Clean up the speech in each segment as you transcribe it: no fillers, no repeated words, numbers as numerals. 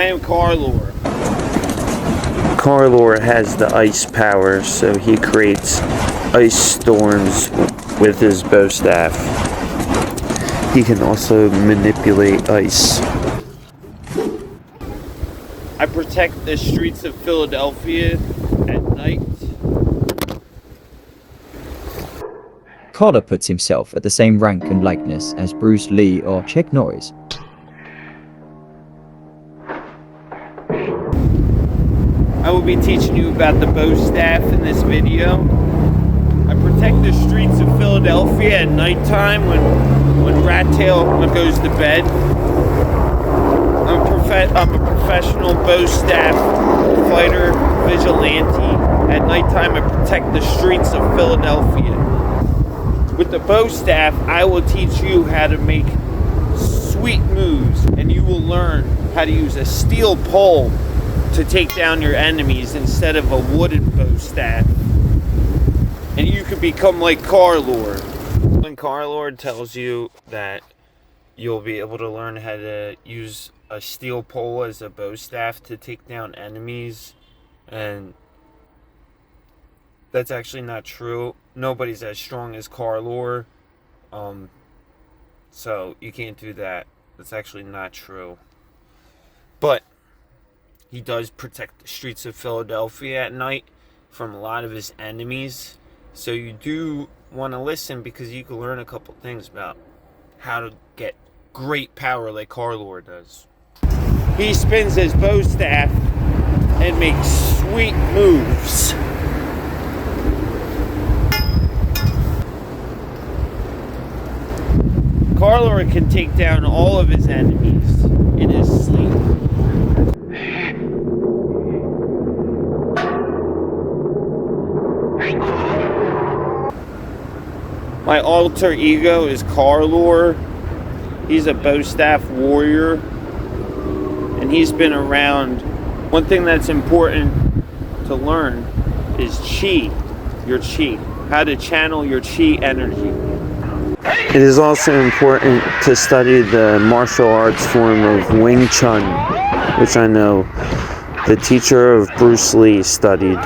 I am Carlor. Carlor has the ice power, so he creates ice storms with his bow staff. He can also manipulate ice. I protect the streets of Philadelphia at night. Carlor puts himself at the same rank and likeness as Bruce Lee or Chuck Norris. I will be teaching you about the bow staff in this video. I protect the streets of Philadelphia at nighttime when Rat Tail goes to bed. I'm a professional bow staff fighter vigilante. At nighttime, I protect the streets of Philadelphia. With the bow staff, I will teach you how to make sweet moves, and you will learn how to use a steel pole to take down your enemies instead of a wooden bow staff. And you can become like Carlor. When Carlor tells you that you'll be able to learn how to use a steel pole as a bow staff to take down enemies, and that's actually not true. Nobody's as strong as Carlor, so you can't do that. That's actually not true. But he does protect the streets of Philadelphia at night from a lot of his enemies. So you do want to listen, because you can learn a couple things about how to get great power like Carlor does. He spins his bow staff and makes sweet moves. Carlor can take down all of his enemies in his sleep. My alter ego is Carlor. He's a bow staff warrior, and he's been around. One thing that's important to learn is chi, your chi, how to channel your chi energy. It is also important to study the martial arts form of Wing Chun, which I know the teacher of Bruce Lee studied.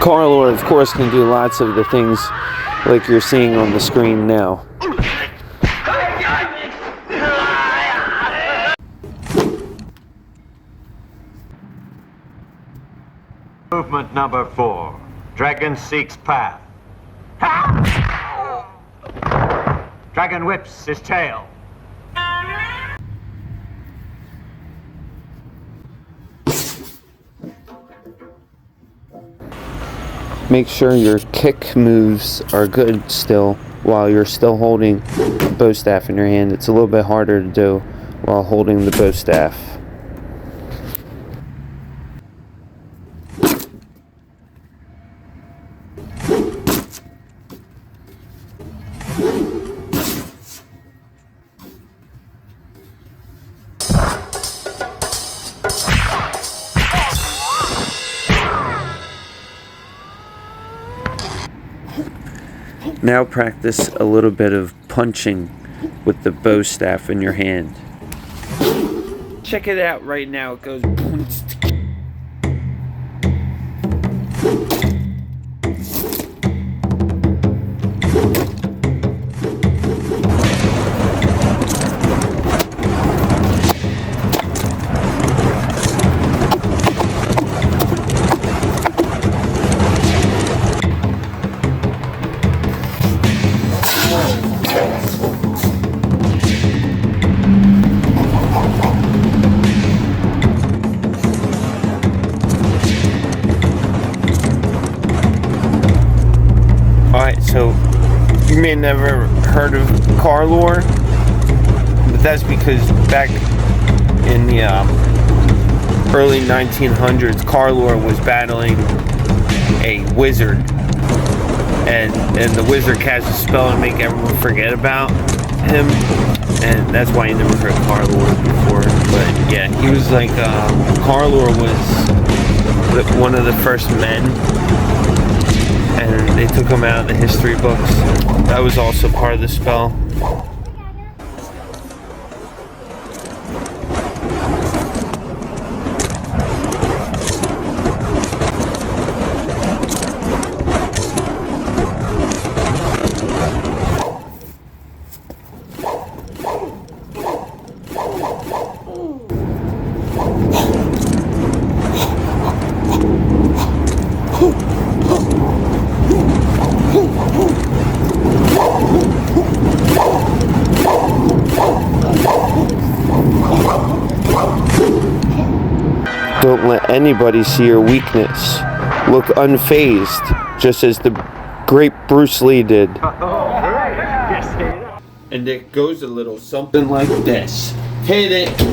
Carlor, of course, can do lots of the things like you're seeing on the screen now. Movement number 4. Dragon seeks path. Dragon whips his tail. Make sure your kick moves are good still while you're still holding the bow staff in your hand. It's a little bit harder to do while holding the bow staff. Now practice a little bit of punching with the bow staff in your hand. Check it out right now. It goes. Alright, so you may have never heard of Carlor, but that's because back in the early 1900s, Carlor was battling a wizard, and the wizard cast a spell and make everyone forget about him, and that's why you never heard Carlor before. But yeah, he was like, Carlor was one of the first men, and they took him out of the history books. That was also part of the spell. anybody see your weakness. Look unfazed, just as the great Bruce Lee did. And it goes a little something like this. Hit it.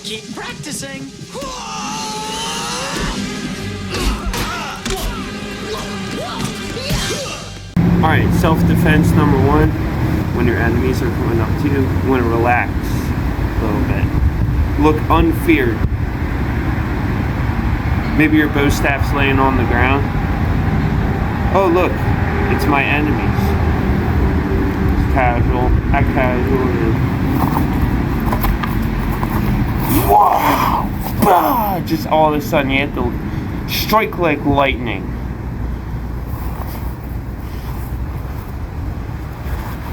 Keep practicing. Alright, self-defense number 1. When your enemies are coming up to you, you want to relax a little bit. Look unfeared. Maybe your bow staff's laying on the ground. Oh look, it's my enemies. It's casual, act casual. Wow! Ah, just all of a sudden you have to strike like lightning.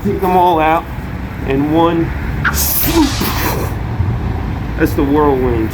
Take them all out in one swoop. That's the whirlwind.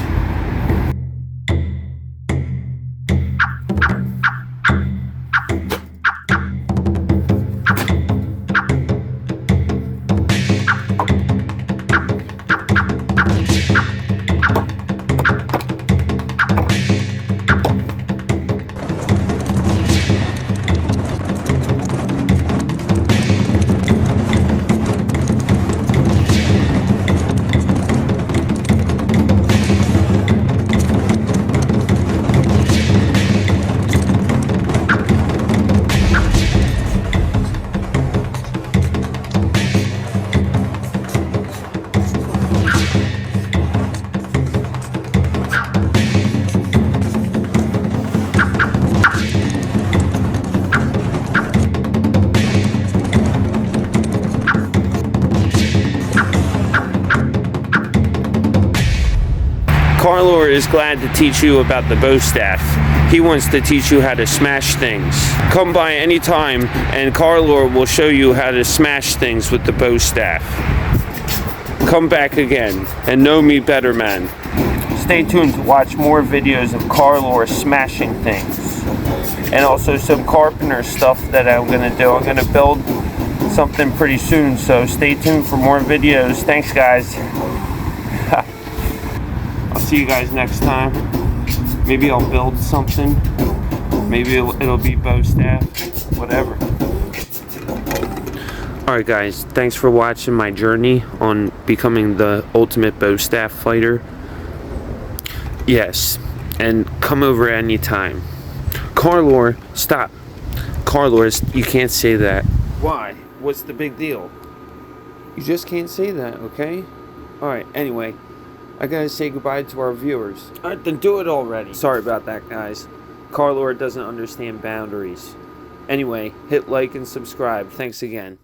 Carlor is glad to teach you about the bow staff. He wants to teach you how to smash things. Come by anytime and Carlor will show you how to smash things with the bow staff. Come back again and know me better, man. Stay tuned to watch more videos of Carlor smashing things. And also some carpenter stuff that I'm going to do. I'm going to build something pretty soon, so stay tuned for more videos. Thanks, guys. I'll see you guys next time. Maybe I'll build something. Maybe it'll be bow staff. Whatever. Alright guys, thanks for watching my journey on becoming the ultimate bow staff fighter. Yes, and come over anytime. Carlor, stop. Carlor, you can't say that. Why? What's the big deal? You just can't say that, okay? Alright, anyway. I gotta say goodbye to our viewers. Alright, then do it already. Sorry about that, guys. Carlor doesn't understand boundaries. Anyway, hit like and subscribe. Thanks again.